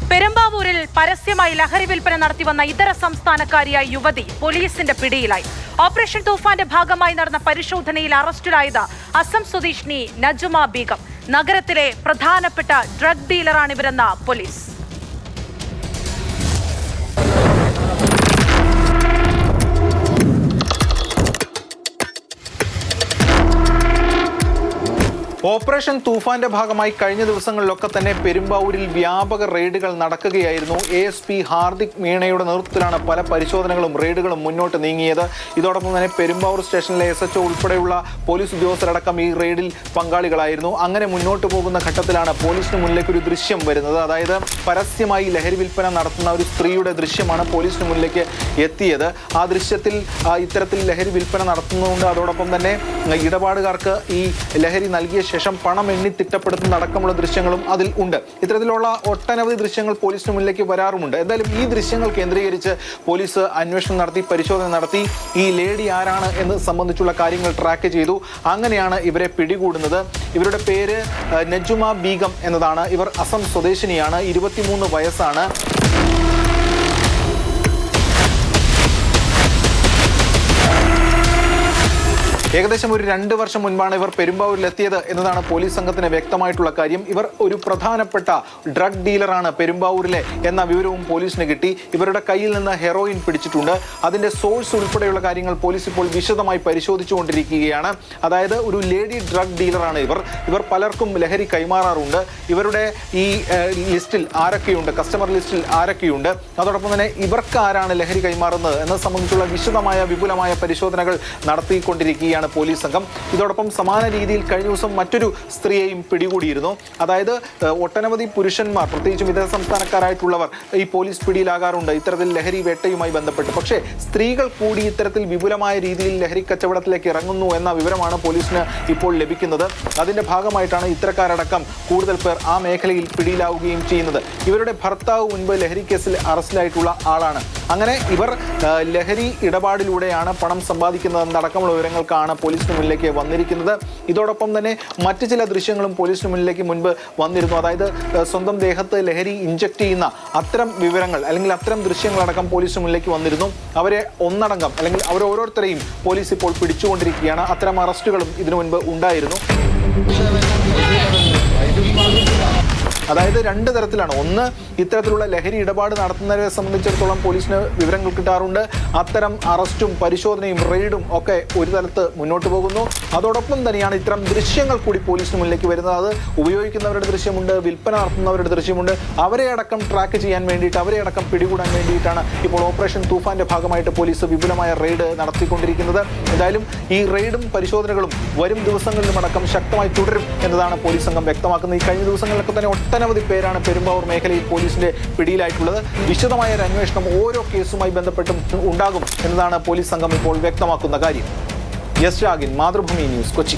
പെരുമ്പാവൂരിൽ പരസ്യമായി ലഹരി വിൽപ്പന നടത്തിവന്ന ഇതര സംസ്ഥാനക്കാരിയായ യുവതി പോലീസിന്റെ പിടിയിലായി. ഓപ്പറേഷൻ തൂഫാന്റെ ഭാഗമായി നടന്ന പരിശോധനയിൽ അറസ്റ്റിലായത് അസം സ്വദേശിനി നജുമ ബീഗം. നഗരത്തിലെ പ്രധാനപ്പെട്ട ഡ്രഗ് ഡീലറാണിവരെന്ന് പോലീസ്. ഓപ്പറേഷൻ തൂഫാന്റെ ഭാഗമായി കഴിഞ്ഞ ദിവസങ്ങളിലൊക്കെ തന്നെ പെരുമ്പാവൂരിൽ വ്യാപക റെയ്ഡുകൾ നടക്കുകയായിരുന്നു. ASP ഹാർദിക് മീണയുടെ നേതൃത്വത്തിലാണ് പല പരിശോധനകളും റെയ്ഡുകളും മുന്നോട്ട് നീങ്ങിയത്. ഇതോടൊപ്പം തന്നെ പെരുമ്പാവൂർ സ്റ്റേഷനിലെ SHO ഉൾപ്പെടെയുള്ള പോലീസ് ഉദ്യോഗസ്ഥരടക്കം ഈ റെയ്ഡിൽ പങ്കാളികളായിരുന്നു. അങ്ങനെ മുന്നോട്ട് പോകുന്ന ഘട്ടത്തിലാണ് പോലീസിന് മുന്നിലേക്ക് ഒരു ദൃശ്യം വരുന്നത്. അതായത് പരസ്യമായി ലഹരി വിൽപ്പന നടത്തുന്ന ഒരു സ്ത്രീയുടെ ദൃശ്യമാണ് പോലീസിന് മുന്നിലേക്ക് എത്തിയത്. ആ ദൃശ്യത്തിൽ ഇത്തരത്തിൽ ലഹരി വിൽപ്പന നടത്തുന്നതുകൊണ്ട് അതോടൊപ്പം തന്നെ ഇടപാടുകാർക്ക് ഈ ലഹരി നൽകിയ ശേഷം പണം എണ്ണി തിട്ടപ്പെടുത്തുന്ന അടക്കമുള്ള ദൃശ്യങ്ങളും അതിൽ ഉണ്ട്. ഇത്തരത്തിലുള്ള ഒട്ടനവധി ദൃശ്യങ്ങൾ പോലീസിന് മുന്നിലേക്ക് വരാറുമുണ്ട്. എന്തായാലും ഈ ദൃശ്യങ്ങൾ കേന്ദ്രീകരിച്ച് പോലീസ് അന്വേഷണം നടത്തി, പരിശോധന നടത്തി. ഈ ലേഡി ആരാണ് എന്ന് സംബന്ധിച്ചുള്ള കാര്യങ്ങൾ ട്രാക്ക് ചെയ്തു. അങ്ങനെയാണ് ഇവരെ പിടികൂടുന്നത്. ഇവരുടെ പേര് നജുമ ബീഗം എന്നതാണ്. ഇവർ അസം സ്വദേശിനിയാണ്. 23 വയസ്സാണ്. ഏകദേശം ഒരു 2 വർഷം മുൻപാണ് ഇവർ പെരുമ്പാവൂരിലെത്തിയത് എന്നതാണ് പോലീസ് സംഘത്തിന് വ്യക്തമായിട്ടുള്ള കാര്യം. ഇവർ ഒരു പ്രധാനപ്പെട്ട ഡ്രഗ് ഡീലറാണ് പെരുമ്പാവൂരിലെ എന്ന വിവരവും പോലീസിന് കിട്ടി. ഇവരുടെ കയ്യിൽ നിന്ന് ഹെറോയിൻ പിടിച്ചിട്ടുണ്ട്. അതിന്റെ സോഴ്സ് ഉൾപ്പെടെയുള്ള കാര്യങ്ങൾ പോലീസ് ഇപ്പോൾ വിശദമായി പരിശോധിച്ചുകൊണ്ടിരിക്കുകയാണ്. അതായത് ഒരു ലേഡി ഡ്രഗ് ഡീലറാണ് ഇവർ പലർക്കും ലഹരി കൈമാറാറുണ്ട്. ഇവരുടെ ഈ ലിസ്റ്റിൽ ആരൊക്കെയുണ്ട്, കസ്റ്റമർ ലിസ്റ്റിൽ ആരൊക്കെയുണ്ട്, അതോടൊപ്പം തന്നെ ഇവർക്ക് ആരാണ് ലഹരി കൈമാറുന്നത് എന്നത് സംബന്ധിച്ചുള്ള വിശദമായ വിപുലമായ പരിശോധനകൾ നടത്തിക്കൊണ്ടിരിക്കുകയാണ് പോലീസ് സംഘം. ഇതോടൊപ്പം സമാന രീതിയിൽ കഴിഞ്ഞ ദിവസം മറ്റൊരു സ്ത്രീയെയും പിടികൂടിയിരുന്നു. അതായത് ഒട്ടനവധി പുരുഷന്മാർ, പ്രത്യേകിച്ചും ഇതര സംസ്ഥാനക്കാരായിട്ടുള്ളവർ ഈ പോലീസ് പിടിയിലാകാറുണ്ട് ഇത്തരത്തിൽ ലഹരി വേട്ടയുമായി ബന്ധപ്പെട്ട്. പക്ഷേ സ്ത്രീകൾ കൂടി ഇത്തരത്തിൽ വിപുലമായ രീതിയിൽ ലഹരി കച്ചവടത്തിലേക്ക് ഇറങ്ങുന്നു എന്ന വിവരമാണ് പോലീസിന് ഇപ്പോൾ ലഭിക്കുന്നത്. അതിന്റെ ഭാഗമായിട്ടാണ് ഇത്തരക്കാരടക്കം കൂടുതൽ പേർ ആ മേഖലയിൽ പിടിയിലാവുകയും ചെയ്യുന്നത്. ഇവരുടെ ഭർത്താവ് മുൻപ് ലഹരി കേസിൽ അറസ്റ്റിലായിട്ടുള്ള ആളാണ്. അങ്ങനെ ഇവർ ലഹരി ഇടപാടിലൂടെയാണ് പണം സമ്പാദിക്കുന്നതെന്നടക്കമുള്ള വിവരങ്ങൾക്കാണ് പോലീസിന് മുന്നിലേക്ക് വന്നിരിക്കുന്നത്. ഇതോടൊപ്പം തന്നെ മറ്റു ചില ദൃശ്യങ്ങളും പോലീസിന് മുന്നിലേക്ക് മുൻപ് വന്നിരുന്നു. അതായത് സ്വന്തം ദേഹത്ത് ലഹരി ഇഞ്ചക്ട് ചെയ്യുന്ന അത്തരം വിവരങ്ങൾ അല്ലെങ്കിൽ അത്തരം ദൃശ്യങ്ങളടക്കം പോലീസിന് മുന്നിലേക്ക് വന്നിരുന്നു. അവരെ ഒന്നടങ്കം അല്ലെങ്കിൽ അവരോരോരുത്തരെയും പോലീസ് ഇപ്പോൾ പിടിച്ചുകൊണ്ടിരിക്കുകയാണ്. അത്തരം അറസ്റ്റുകളും ഇതിനു മുൻപ് ഉണ്ടായിരുന്നു. അതായത് 2 തരത്തിലാണ്. ഒന്ന്, ഇത്തരത്തിലുള്ള ലഹരി ഇടപാട് നടത്തുന്നവരെ സംബന്ധിച്ചിടത്തോളം പോലീസിന് വിവരങ്ങൾ കിട്ടാറുണ്ട്. അത്തരം അറസ്റ്റും പരിശോധനയും റെയ്ഡും ഒക്കെ ഒരു തലത്ത് മുന്നോട്ട് പോകുന്നു. അതോടൊപ്പം തന്നെയാണ് ഇത്തരം ദൃശ്യങ്ങൾ കൂടി പോലീസിന് മുന്നിലേക്ക് വരുന്നത്. അത് ഉപയോഗിക്കുന്നവരുടെ ദൃശ്യമുണ്ട്, വിൽപ്പന നടത്തുന്നവരുടെ ദൃശ്യമുണ്ട്. അവരെ അടക്കം ട്രാക്ക് ചെയ്യാൻ വേണ്ടിയിട്ട്, അവരെ അടക്കം പിടികൂടാൻ വേണ്ടിയിട്ടാണ് ഇപ്പോൾ ഓപ്പറേഷൻ തൂഫാന്റെ ഭാഗമായിട്ട് പോലീസ് വിപുലമായ റെയ്ഡ് നടത്തിക്കൊണ്ടിരിക്കുന്നത്. എന്തായാലും ഈ റെയ്ഡും പരിശോധനകളും വരും ദിവസങ്ങളിലും അടക്കം ശക്തമായി തുടരും എന്നതാണ് പോലീസ് സംഘം വ്യക്തമാക്കുന്നത്. ഈ കഴിഞ്ഞ ദിവസങ്ങളിലൊക്കെ തന്നെ ഒട്ടനവധി പേരാണ് പെരുമ്പാവൂർ മേഖലയിൽ പോലീസിന്റെ പിടിയിലായിട്ടുള്ളത്. വിശദമായ ഒരു അന്വേഷണം ഓരോ കേസുമായി ബന്ധപ്പെട്ടും ഉണ്ടാകും എന്നതാണ് പോലീസ് സംഘം ഇപ്പോൾ വ്യക്തമാക്കുന്ന കാര്യം. യസ് രാഗിൻ, മാതൃഭൂമി ന്യൂസ്, കൊച്ചി.